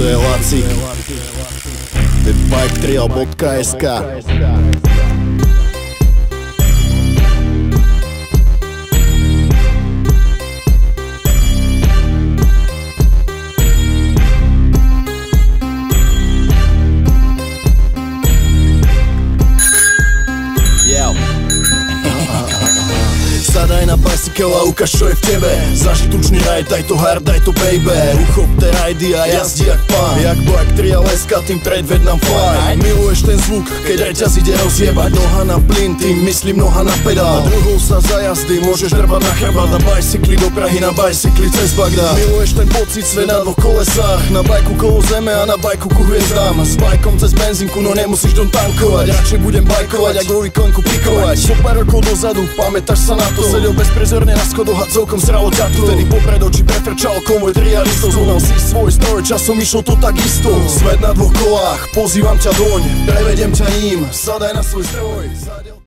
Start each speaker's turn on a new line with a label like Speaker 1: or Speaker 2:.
Speaker 1: je Lacik, biketrial.sk. Sadaj na bicycle a ukáž, čo je v tebe. Zaži tučný ride, daj to hard, daj to baby. Uchop te rajdy a jazdi jak pán. Jak biketrial.sk, tým trade Vietnam fly. Miluješ ten zvuk, keď reťaz ide rozjebať. Noha na plyn, tým myslím noha na pedál. Druhou sa za jazdy môžeš drbať na chrbát. Na bicykli do Prahy, na bicykli cez Bagdad. Miluješ ten pocit svet na dvoch kolesách. Na bajku kolo zeme a na bajku ku hviezdám. S bajkom cez benzínku, no nemusíš dom tankovať. Radšej budem bajkovať, ak vo výkonku pikovať. So pár rokov dozadu, pamätáš sa na to? Sedel bezprizorne na schodoch a celkom sralo ťatu. Vtedy popred oči prefrčal konvoj trialistov. Zohnal si svoj stroj, časom išlo to takisto. Svet na dvoch kolách, pozývam ťa doň, prevedem ťa ním. Sadaj na svoj stroj.